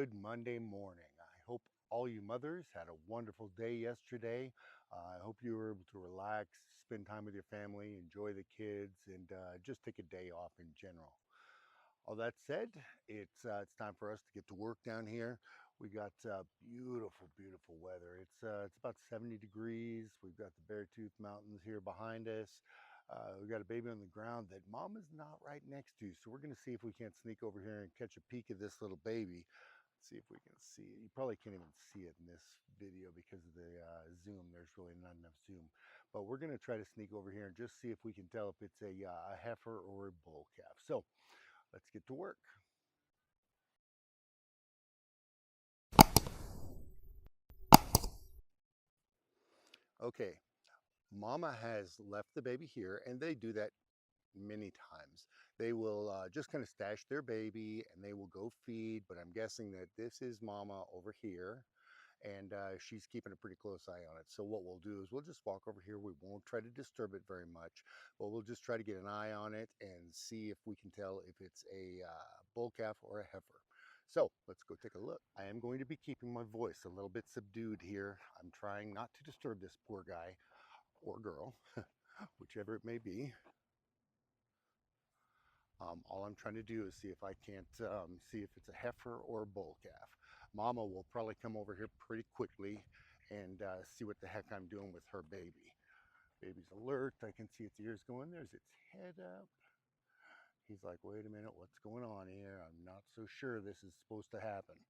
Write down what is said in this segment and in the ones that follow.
Good Monday morning. I hope all you mothers had a wonderful day yesterday. I hope you were able to relax, spend time with your family, enjoy the kids, and just take a day off in general. All that said, it's time for us to get to work down here. We got beautiful, beautiful weather. It's about 70 degrees. We've got the Beartooth Mountains here behind us. We've got a baby on the ground that mom is not right next to, so we're going to see if we can't sneak over here and catch a peek of this little baby. See if we can see it. You probably can't even see it in this video because of the zoom. There's really not enough zoom. But we're going to try to sneak over here and just see if we can tell if it's a heifer or a bull calf. So let's get to work. Okay, mama has left the baby here, and they do that many times. They will just kind of stash their baby and they will go feed, but I'm guessing that this is mama over here, and she's keeping a pretty close eye on it. So what we'll do is we'll just walk over here. We won't try to disturb it very much, but we'll just try to get an eye on it and see if we can tell if it's a bull calf or a heifer. So let's go take a look. I am going to be keeping my voice a little bit subdued here. I'm trying not to disturb this poor guy or girl, whichever it may be. All I'm trying to do is see if I can't see if it's a heifer or a bull calf. Mama will probably come over here pretty quickly and see what the heck I'm doing with her baby. Baby's alert. I can see its ears going. There's its head up. He's like, wait a minute, what's going on here? I'm not so sure this is supposed to happen.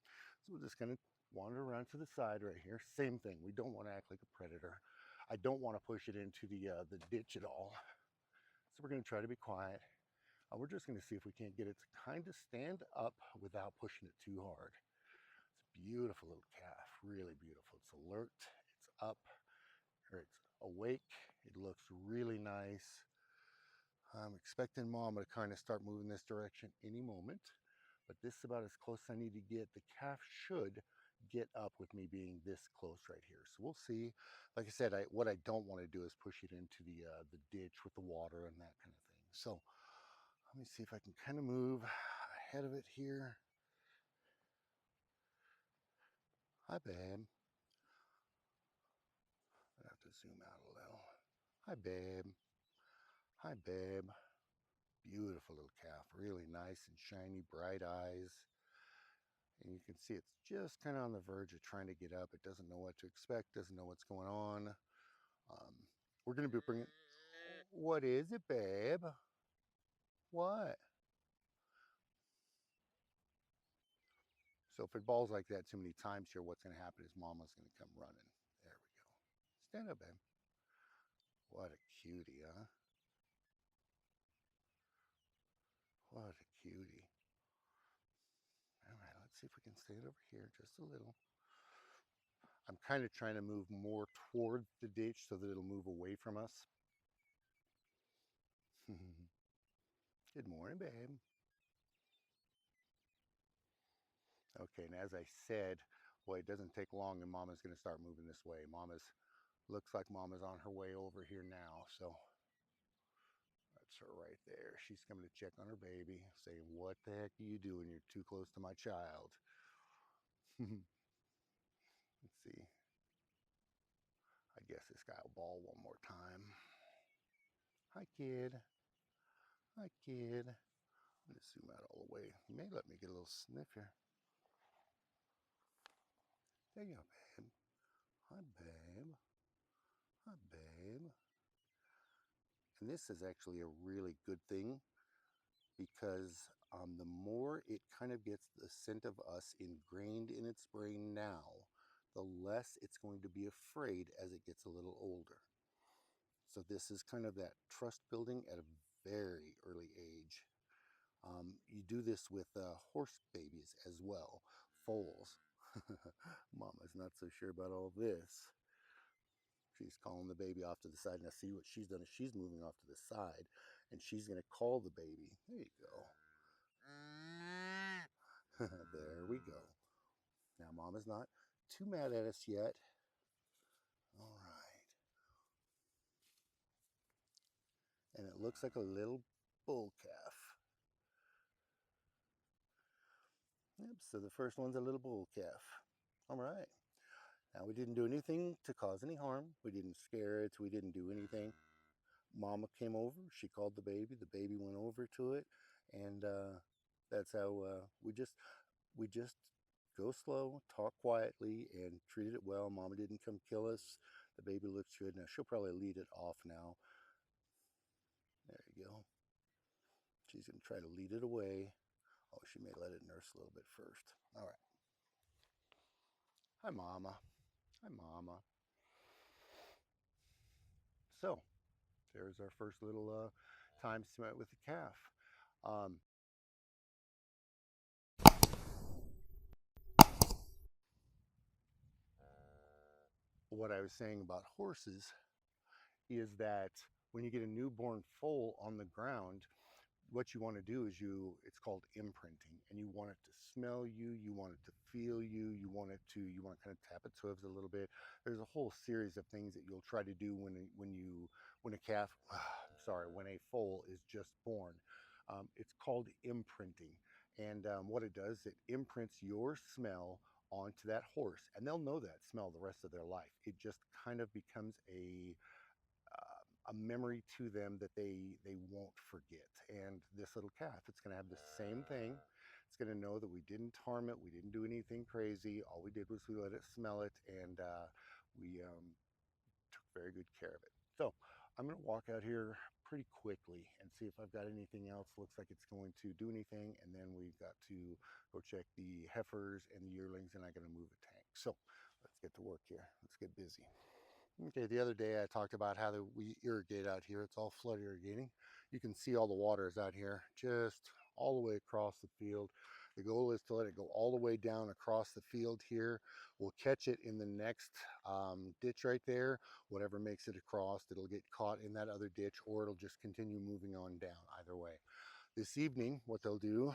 So we'll just kind of wander around to the side right here. Same thing. We don't want to act like a predator. I don't want to push it into the ditch at all. So we're going to try to be quiet. We're just going to see if we can't get it to kind of stand up without pushing it too hard. It's a beautiful little calf, really beautiful. It's alert, it's up, or it's awake. It looks really nice. I'm expecting mama to kind of start moving this direction any moment, but this is about as close as I need to get. The calf should get up with me being this close right here. So we'll see. Like I said, what I don't want to do is push it into the ditch with the water and that kind of thing. So let me see if I can kind of move ahead of it here. Hi, babe. I have to zoom out a little. Hi, babe. Hi, babe. Beautiful little calf. Really nice and shiny, bright eyes. And you can see it's just kind of on the verge of trying to get up. It doesn't know what to expect, doesn't know what's going on. Um, we're going to be bringing... What is it, babe? What? So if it balls like that too many times here, what's going to happen is mama's going to come running. There we go. Stand up, babe. What a cutie, huh? What a cutie. All right, let's see if we can stand over here just a little. I'm kind of trying to move more toward the ditch so that it'll move away from us. Good morning, babe. Okay, and as I said, boy, it doesn't take long and mama's going to start moving this way. Looks like mama's on her way over here now. So that's her right there. She's coming to check on her baby, saying, what the heck are you doing? You're too close to my child. Let's see. I guess this guy will bawl one more time. Hi, kid. Hi, kid. I'm going to zoom out all the way. You may let me get a little sniff here. There you go, babe. Hi, babe. Hi, babe. And this is actually a really good thing because the more it kind of gets the scent of us ingrained in its brain now, the less it's going to be afraid as it gets a little older. So this is kind of that trust building at a very early age. You do this with horse babies as well, foals. Mama's not so sure about all this. She's calling the baby off to the side. Now see what she's done is she's moving off to the side and she's going to call the baby. There you go. There we go. Now mama's not too mad at us yet. All right. And it looks like a little bull calf. Yep, so the first one's a little bull calf. All right. Now, we didn't do anything to cause any harm. We didn't scare it. We didn't do anything. Mama came over. She called the baby. The baby went over to it, and that's how we just go slow, talk quietly, and treated it well. Mama didn't come kill us. The baby looks good. Now she'll probably lead it off now. There you go. She's gonna try to lead it away. Oh, she may let it nurse a little bit first. All right. Hi, Mama. Hi, Mama. So there's our first little time spent with the calf. Um, what I was saying about horses is that when you get a newborn foal on the ground, what you want to do is it's called imprinting, and you want it to smell you, you want it to feel you, you want to kind of tap its hooves a little bit. There's a whole series of things that you'll try to do when a calf sorry, when a foal is just born. It's called imprinting, and what it does, it imprints your smell onto that horse, and they'll know that smell the rest of their life. It just kind of becomes a memory to them that they won't forget. And this little calf, it's going to have the same thing. It's going to know that we didn't harm it, we didn't do anything crazy. All we did was we let it smell it, and we took very good care of it. So I'm going to walk out here pretty quickly and see if I've got anything else. Looks like it's going to do anything, and then we've got to go check the heifers and the yearlings, and I got to move a tank. So let's get to work here. Let's get busy. Okay, the other day I talked about how we irrigate out here. It's all flood irrigating. You can see all the water is out here, just all the way across the field. The goal is to let it go all the way down across the field here. We'll catch it in the next ditch right there. Whatever makes it across, it'll get caught in that other ditch, or it'll just continue moving on down either way. This evening, what they'll do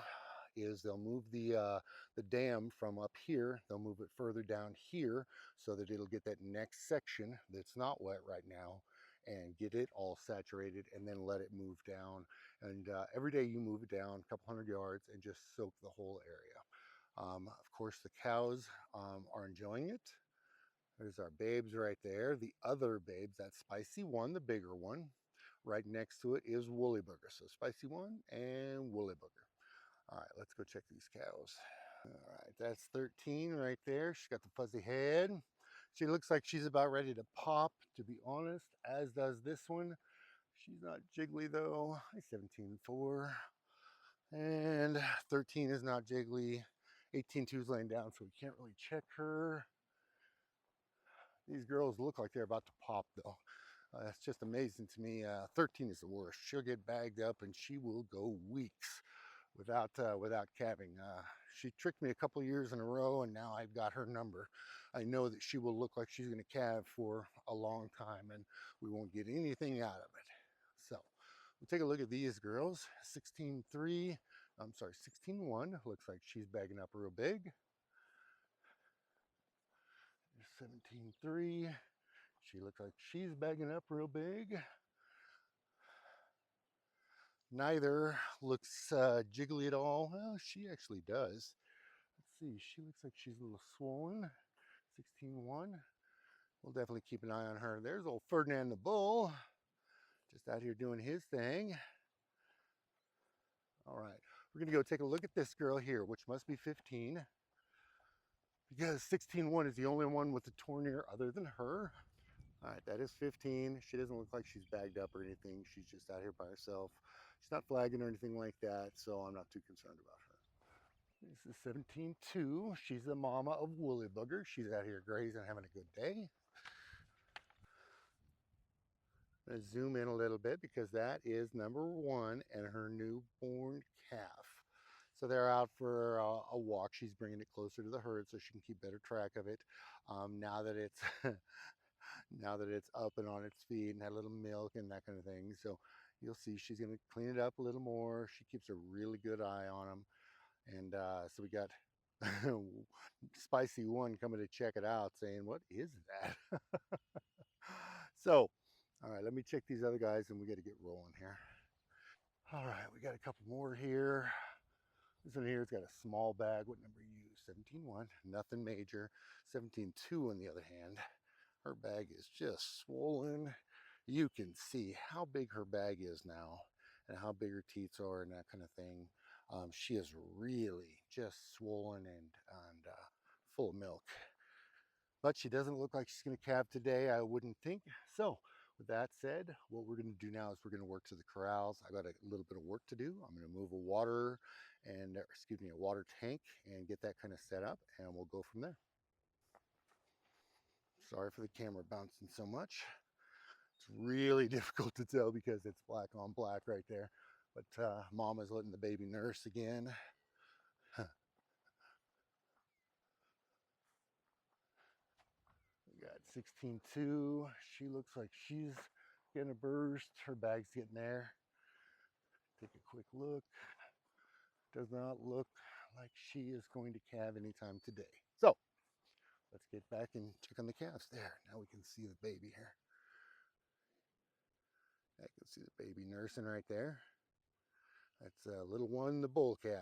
is they'll move the dam from up here. They'll move it further down here so that it'll get that next section that's not wet right now and get it all saturated, and then let it move down. And every day you move it down a couple hundred yards and just soak the whole area. Of course, the cows are enjoying it. There's our babes right there. The other babes, that's Spicy One, the bigger one. Right next to it is Woolly Booger. So Spicy One and Woolly Booger. All right, let's go check these cows. All right, that's 13 right there. She's got the fuzzy head. She looks like she's about ready to pop, to be honest, as does this one. She's not jiggly though. 17.4. And 13 is not jiggly. 18.2 is laying down, so we can't really check her. These girls look like they're about to pop though. That's just amazing to me. 13 is the worst. She'll get bagged up and she will go weeks without calving. She tricked me a couple years in a row, and now I've got her number. I know that she will look like she's going to calve for a long time, and we won't get anything out of it. So we'll take a look at these girls. 16.3, I'm sorry, 16.1. Looks like she's bagging up real big. 17.3. She looks like she's bagging up real big. Neither looks jiggly at all. Well, she actually does. Let's see, she looks like she's a little swollen. 16.1. We'll definitely keep an eye on her. There's old Ferdinand the Bull, just out here doing his thing. All right, we're gonna go take a look at this girl here, which must be 15, because 16.1 is the only one with a torn ear other than her. All right, that is 15. She doesn't look like she's bagged up or anything. She's just out here by herself. She's not flagging or anything like that, so I'm not too concerned about her. This is 17.2. She's the mama of Woolly Booger. She's out here grazing, having a good day. I'm going to zoom in a little bit because that is number one and her newborn calf. So they're out for a walk. She's bringing it closer to the herd so she can keep better track of it. Now that it's now that it's up and on its feet and had a little milk and that kind of thing. So you'll see she's going to clean it up a little more. She keeps a really good eye on them. And so we got Spicy One coming to check it out, saying, "What is that?" So, all right, let me check these other guys, and we got to get rolling here. All right, we got a couple more here. This one here has got a small bag. What number you use? 17.1, nothing major. 17.2 on the other hand, her bag is just swollen. You can see how big her bag is now and how big her teats are and that kind of thing. She is really just swollen and full of milk. But she doesn't look like she's going to calve today, I wouldn't think. So with that said, what we're going to do now is we're going to work to the corrals. I've got a little bit of work to do. I'm going to move a water and, excuse me, a water tank and get that kind of set up, and we'll go from there. Sorry for the camera bouncing so much. It's really difficult to tell because it's black on black right there. But Mama's letting the baby nurse again. We got 16.2. She looks like she's getting a burst. Her bag's getting there. Take a quick look. Does not look like she is going to calve anytime today. So let's get back and check on the calves. There, now we can see the baby here. I can see the baby nursing right there. That's a little one, the bull calf.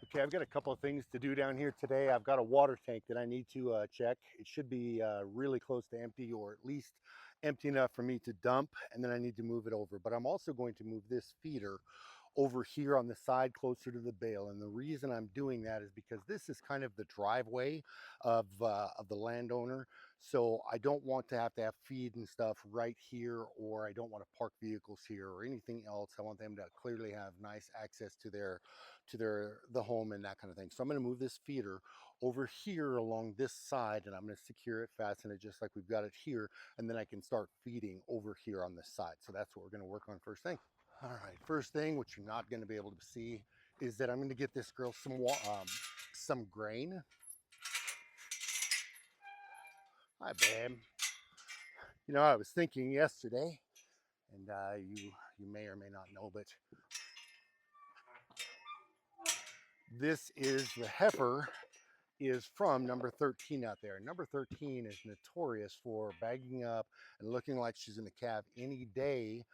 Okay, I've got a couple of things to do down here today. I've got a water tank that I need to check. It should be really close to empty, or at least empty enough for me to dump, and then I need to move it over. But I'm also going to move this feeder over here on the side closer to the bale. And the reason I'm doing that is because this is kind of the driveway of the landowner. So I don't want to have feed and stuff right here, or I don't want to park vehicles here or anything else. I want them to clearly have nice access to the home and that kind of thing. So I'm going to move this feeder over here along this side, and I'm going to secure it, fasten it just like we've got it here, and then I can start feeding over here on this side. So that's what we're going to work on first thing. All right, first thing, which you're not going to be able to see, is that I'm going to get this girl some grain. Hi, babe. You know, I was thinking yesterday, and you may or may not know, but this is the heifer is from number 13 out there. Number 13 is notorious for bagging up and looking like she's going to calve any day,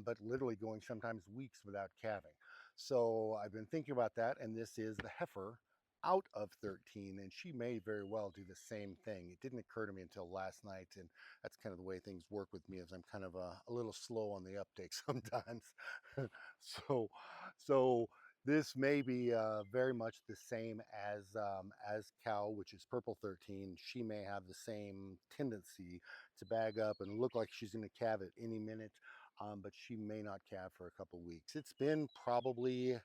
but literally going sometimes weeks without calving. So I've been thinking about that, and this is the heifer out of 13, and she may very well do the same thing. It didn't occur to me until last night, and that's kind of the way things work with me, as I'm kind of a little slow on the uptake sometimes. so so this may be very much the same as cow, which is purple 13. She may have the same tendency to bag up and look like she's going to calve at any minute, but she may not calve for a couple weeks. It's been probably,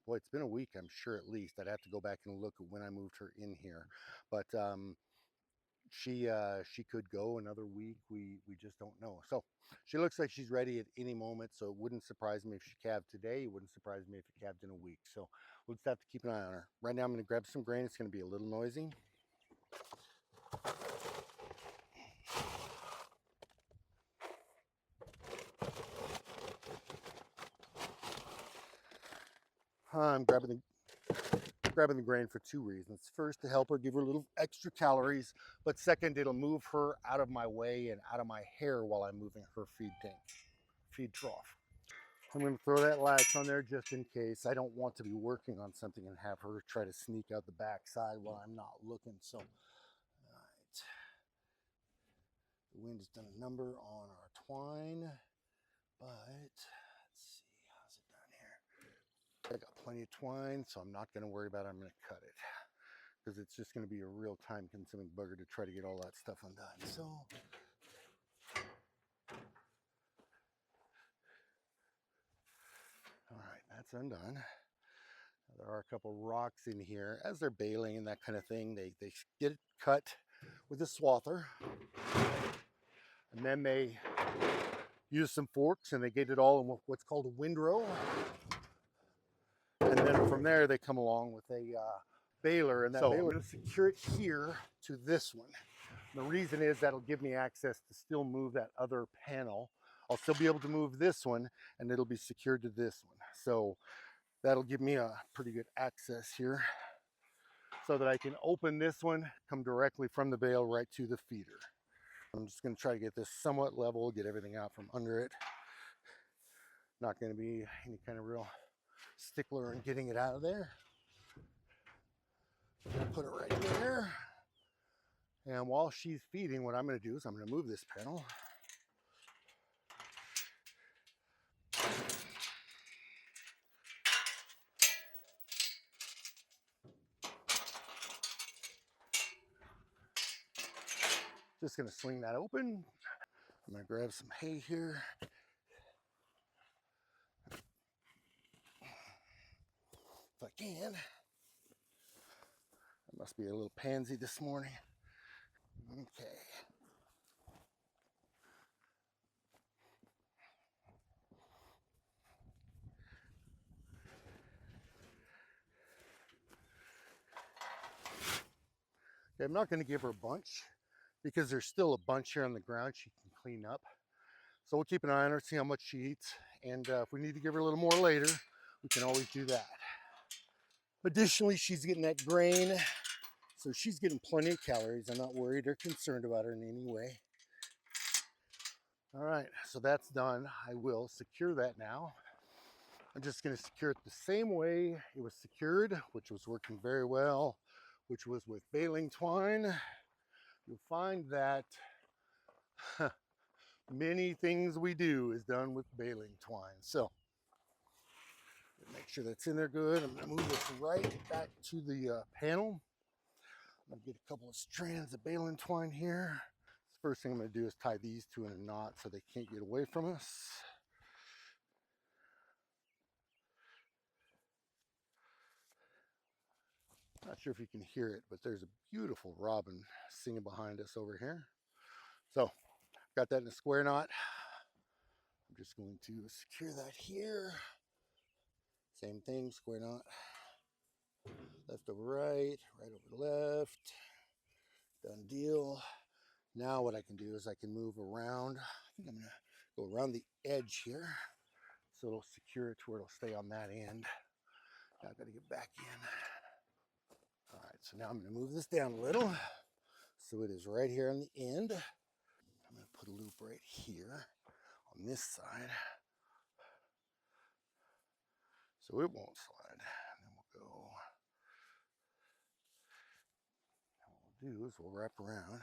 boy, it's been a week, I'm sure, at least. I'd have to go back and look at when I moved her in here, but she could go another week. We just don't know. So she looks like she's ready at any moment, so it wouldn't surprise me if she calved today. It wouldn't surprise me if it calved in a week. So we'll just have to keep an eye on her. Right now I'm going to grab some grain. It's going to be a little noisy. I'm grabbing the grain for two reasons. First, to help her, give her a little extra calories, but second, it'll move her out of my way and out of my hair while I'm moving her feed trough. I'm going to throw that latch on there just in case. I don't want to be working on something and have her try to sneak out the back side while I'm not looking. So, all right. The wind has done a number on our twine, but let's see, how's it done here? I got plenty of twine, so I'm not going to worry about it. I'm going to cut it because it's just going to be a real time-consuming bugger to try to get all that stuff undone. So, all right, that's undone. There are a couple rocks in here. As they're baling and that kind of thing, they get it cut with a swather, and then they use some forks and they get it all in what's called a windrow. And then from there they come along with a baler, and that baler, I'm going to secure it here to this one. And the reason is that'll give me access to still move that other panel. I'll still be able to move this one, and it'll be secured to this one. So that'll give me a pretty good access here, so that I can open this one, come directly from the bale right to the feeder. I'm just going to try to get this somewhat level, get everything out from under it. Not going to be any kind of real stickler on getting it out of there. Put it right there. And while she's feeding, what I'm going to do is I'm going to move this panel. Just going to swing that open. I'm going to grab some hay here. If I can. I must be a little pansy this morning. Okay. I'm not going to give her a bunch because there's still a bunch here on the ground she can clean up. So we'll keep an eye on her, see how much she eats. And if we need to give her a little more later, we can always do that. Additionally, she's getting that grain. So she's getting plenty of calories. I'm not worried or concerned about her in any way. All right, so that's done. I will secure that now. I'm just going to secure it the same way it was secured, which was working very well, which was with baling twine. You'll find that many things we do is done with baling twine. So make sure that's in there good. I'm going to move this right back to the panel. I'm going to get a couple of strands of baling twine here. The first thing I'm going to do is tie these two in a knot so they can't get away from us. Not sure if you can hear it, but there's a beautiful robin singing behind us over here. So, got that in a square knot. I'm just going to secure that here. Same thing, square knot. Left over right, right over left. Done deal. Now what I can do is I can move around. I think I'm going to go around the edge here. So it'll secure it to where it'll stay on that end. Now I've got to get back in. All right, so now I'm going to move this down a little. So it is right here on the end. I'm going to put a loop right here on this side. So it won't slide. And then we'll go. What we'll do is we'll wrap around.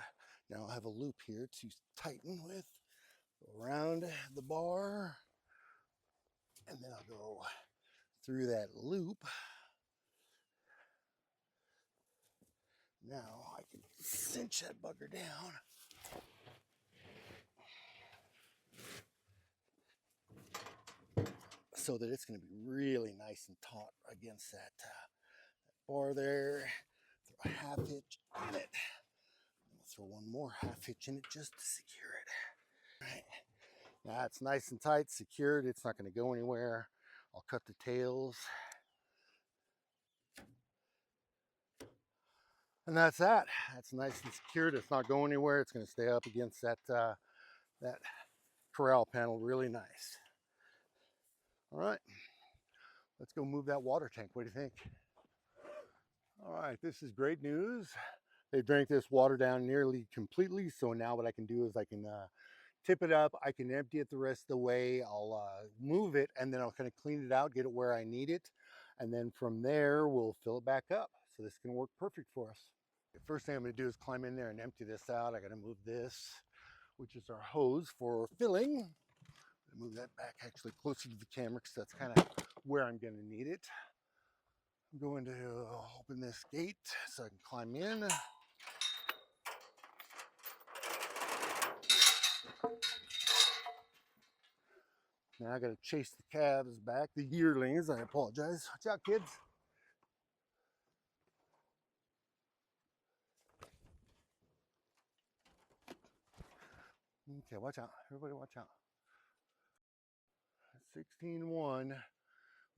Now I'll have a loop here to tighten with. Go around the bar. And then I'll go through that loop. Now I can cinch that bugger down. So that it's going to be really nice and taut against that bar there. Throw a half hitch in it. We'll throw one more half hitch in it just to secure it. All right. Now it's nice and tight, secured. It's not going to go anywhere. I'll cut the tails. And that's that. That's nice and secured. It's not going anywhere. It's going to stay up against that that corral panel really nice. All right, let's go move that water tank. What do you think? All right, this is great news. They drank this water down nearly completely. So now what I can do is I can tip it up. I can empty it the rest of the way. I'll move it and then I'll kind of clean it out, get it where I need it. And then from there, we'll fill it back up. So this can work perfect for us. The first thing I'm going to do is climb in there and empty this out. I got to move this, which is our hose for filling. Move that back actually closer to the camera because that's kind of where I'm going to need it. I'm going to open this gate so I can climb in. Now I got to chase the calves back, the yearlings. I apologize. Watch out, kids. Okay, watch out. Everybody watch out. 16-1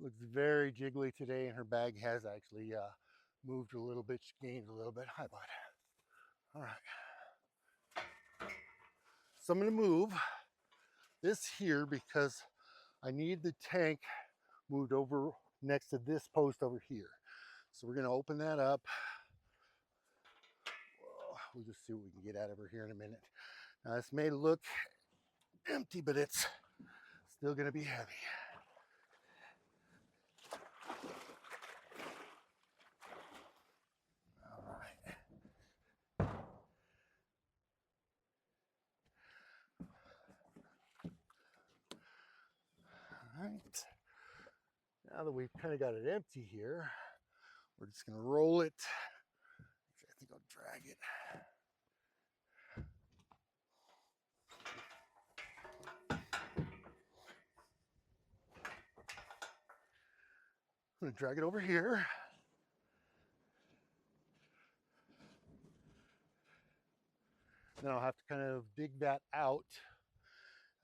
looks very jiggly today, and her bag has actually moved a little bit. She gained a little bit. Hi, bud. All right. So I'm going to move this here because I need the tank moved over next to this post over here. So we're going to open that up. We'll just see what we can get out of her here in a minute. Now this may look empty, but it's still going to be heavy. right. Now that we've kind of got it empty here, we're just going to roll it. I think I'll drag it. I'm going to drag it over here. Then I'll have to kind of dig that out.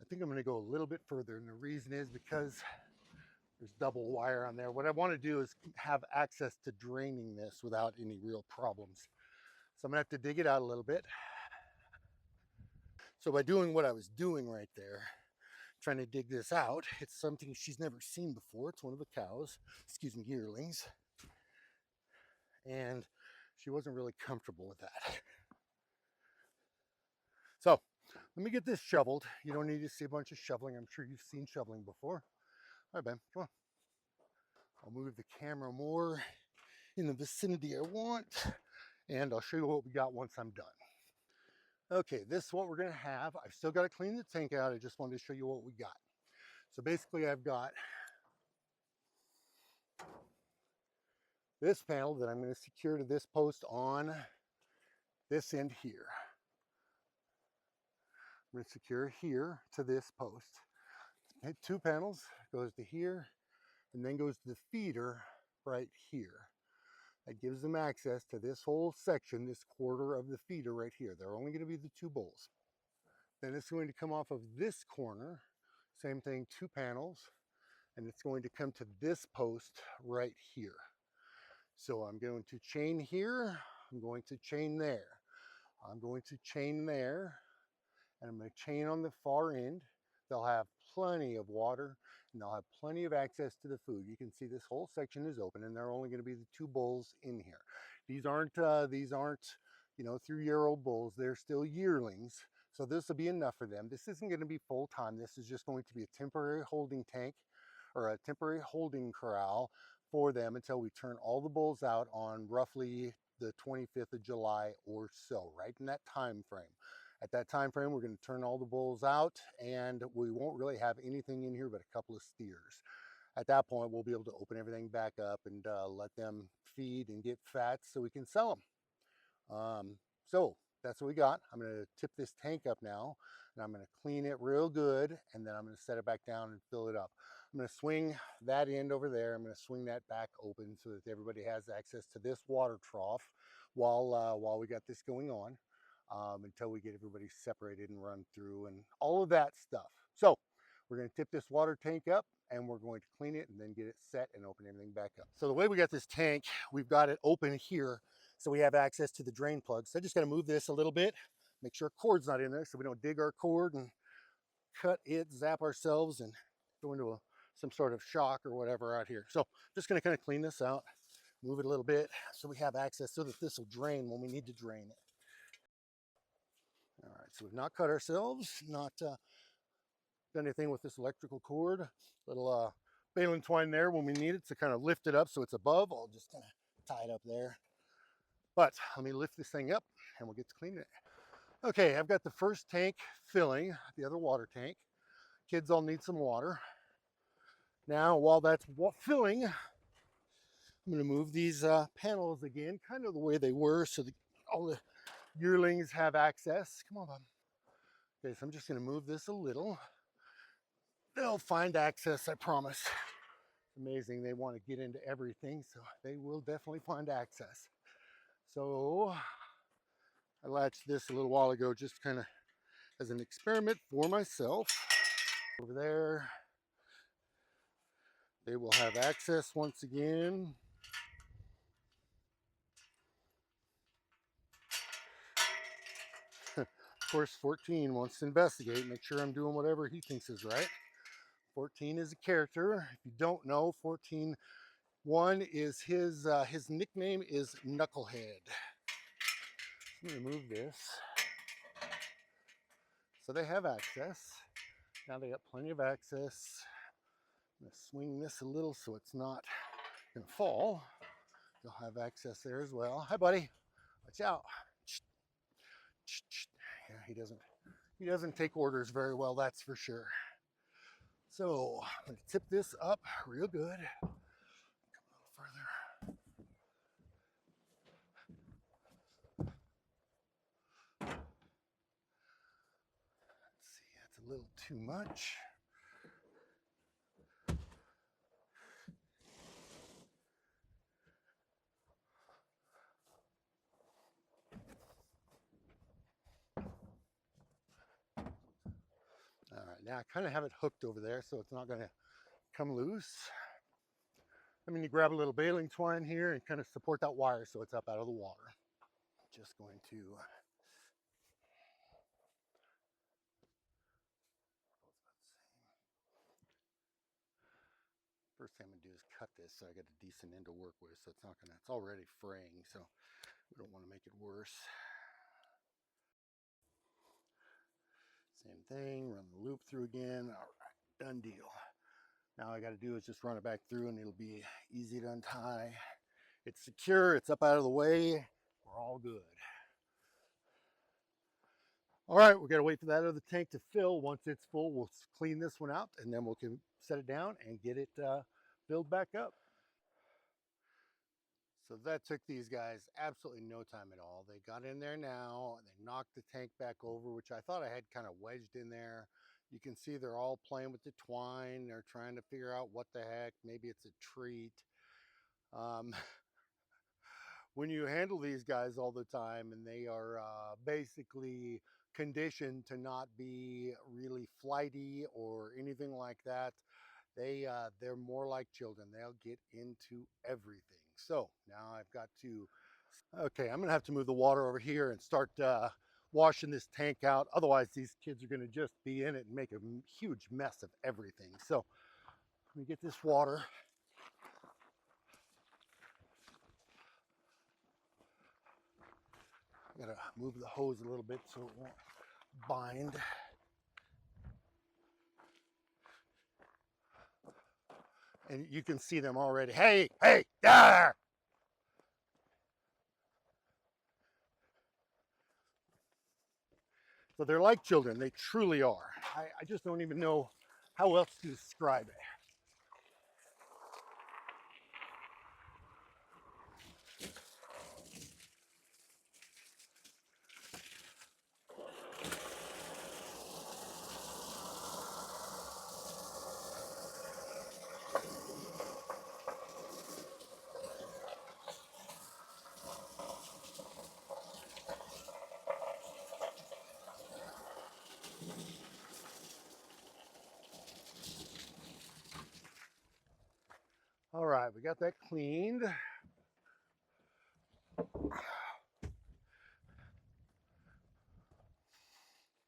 I think I'm going to go a little bit further, and the reason is because there's double wire on there. What I want to do is have access to draining this without any real problems. So I'm going to have to dig it out a little bit. So by doing what I was doing right there, trying to dig this out, it's something she's never seen before. It's one of the cows, excuse me, yearlings. And she wasn't really comfortable with that. So let me get this shoveled. You don't need to see a bunch of shoveling. I'm sure you've seen shoveling before. All right, Ben, come on. I'll move the camera more in the vicinity I want, and I'll show you what we got once I'm done. Okay, this is what we're gonna have. I've still got to clean the tank out. I just wanted to show you what we got. So basically I've got this panel that I'm gonna secure to this post on this end here. I'm gonna secure here to this post. Two panels, goes to here, and then goes to the feeder right here. That gives them access to this whole section, this quarter of the feeder right here. They're only going to be the two bowls. Then it's going to come off of this corner, same thing, two panels, and it's going to come to this post right here. So I'm going to chain here, I'm going to chain there, I'm going to chain there, and I'm going to chain on the far end. They'll have plenty of water, and they'll have plenty of access to the food. You can see this whole section is open, and they're only going to be the two bulls in here. These aren't, you know, 3-year-old bulls. They're still yearlings, so this will be enough for them. This isn't going to be full time. This is just going to be a temporary holding tank or a temporary holding corral for them until we turn all the bulls out on roughly the 25th of July or so, right in that time frame. At that time frame, we're going to turn all the bulls out, and we won't really have anything in here but a couple of steers. At that point, we'll be able to open everything back up and let them feed and get fat so we can sell them. So that's what we got. I'm going to tip this tank up now, and I'm going to clean it real good, and then I'm going to set it back down and fill it up. I'm going to swing that end over there. I'm going to swing that back open so that everybody has access to this water trough while we got this going on. Until we get everybody separated and run through and all of that stuff. So we're going to tip this water tank up, and we're going to clean it and then get it set and open everything back up. So the way we got this tank, we've got it open here so we have access to the drain plug. So I just got to move this a little bit, make sure cord's not in there so we don't dig our cord and cut it, zap ourselves, and go into some sort of shock or whatever out here. So just going to kind of clean this out, move it a little bit so we have access so that this will drain when we need to drain it. All right, so we've not cut ourselves, not done anything with this electrical cord. Little baling twine there when we need it to kind of lift it up so it's above. I'll just kind of tie it up there. But let me lift this thing up and we'll get to cleaning it. Okay, I've got the first tank filling, the other water tank. Kids all need some water. Now, while that's filling, I'm going to move these panels again, kind of the way they were so that all the yearlings have access. Come on, Bob. Okay, so I'm just going to move this a little. They'll find access, I promise. It's amazing. They want to get into everything, so they will definitely find access. So I latched this a little while ago just kind of as an experiment for myself. Over there, they will have access once again. Of course, 14 wants to investigate, make sure I'm doing whatever he thinks is right. 14 is a character. If you don't know, 14 one is his nickname is Knucklehead. I'm going to move this. So they have access. Now they got plenty of access. I'm going to swing this a little so it's not going to fall. They'll have access there as well. Hi, buddy. Watch out. Yeah, he doesn't take orders very well, that's for sure. So I'm going to tip this up real good. Come a little further. Let's see, that's a little too much. All right, now I kind of have it hooked over there so it's not going to come loose. I'm going to grab a little baling twine here and kind of support that wire so it's up out of the water. Just going to first thing I'm going to do is cut this so I get a decent end to work with, so it's not going to, it's already fraying, so we don't want to make it worse. Same thing, run the loop through again. All right, done deal. Now all I got to do is just run it back through and it'll be easy to untie. It's secure, it's up out of the way, we're all good. All right, we got to wait for that other tank to fill. Once it's full, we'll clean this one out and then we can set it down and get it filled back up. So that took these guys absolutely no time at all. They got in there now, they knocked the tank back over, which I thought I had kind of wedged in there. You can see they're all playing with the twine. They're trying to figure out what the heck, maybe it's a treat. When you handle these guys all the time and they are basically conditioned to not be really flighty or anything like that, they're more like children. They'll get into everything. So now I've got to, okay, I'm gonna have to move the water over here and start washing this tank out. Otherwise these kids are gonna just be in it and make a huge mess of everything. So let me get this water. I gotta move the hose a little bit so it won't bind. And you can see them already. Hey, hey, there! So they're like children. They truly are. I just don't even know how else to describe it. All right, we got that cleaned.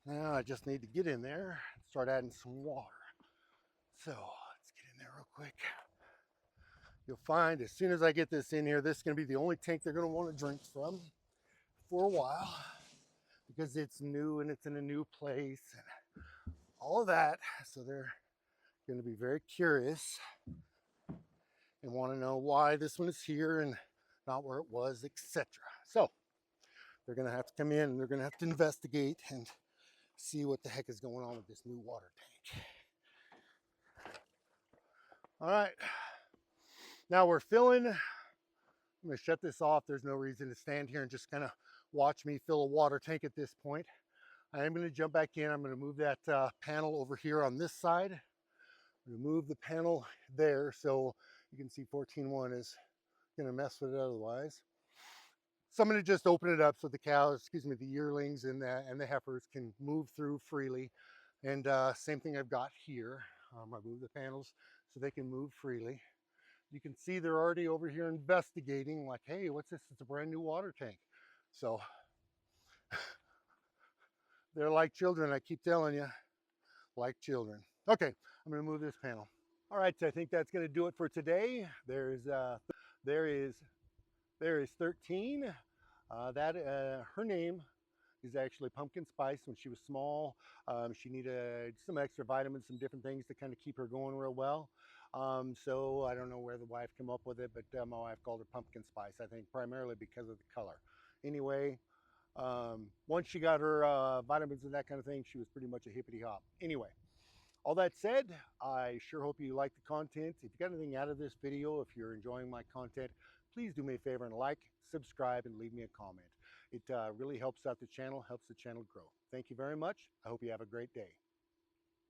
Now I just need to get in there and start adding some water. So let's get in there real quick. You'll find as soon as I get this in here, this is going to be the only tank they're going to want to drink from for a while because it's new and it's in a new place and all of that. So they're going to be very curious and want to know why this one is here and not where it was, etc. So they're going to have to come in and they're going to have to investigate and see what the heck is going on with this new water tank. All right, now we're filling. I'm going to shut this off. There's no reason to stand here and just kind of watch me fill a water tank at this point. I am going to jump back in. I'm going to move that panel over here on this side. I'm going to move the panel there so you can see 14.1 is going to mess with it otherwise. So I'm going to just open it up so the cows, excuse me, the yearlings and the heifers can move through freely. And same thing I've got here. I move the panels so they can move freely. You can see they're already over here investigating like, hey, what's this? It's a brand new water tank. So they're like children. I keep telling you, like children. Okay, I'm going to move this panel. All right, so I think that's going to do it for today. There is 13. Her name is actually Pumpkin Spice. When she was small, she needed some extra vitamins, some different things to kind of keep her going real well. So I don't know where the wife came up with it, but my wife called her Pumpkin Spice, I think primarily because of the color. Anyway, once she got her vitamins and that kind of thing, she was pretty much a hippity hop. Anyway, All that said, I sure hope you like the content. If you got anything out of this video, if you're enjoying my content, please do me a favor and like, subscribe, and leave me a comment. It really helps out the channel, helps the channel grow. Thank you very much. I hope you have a great day.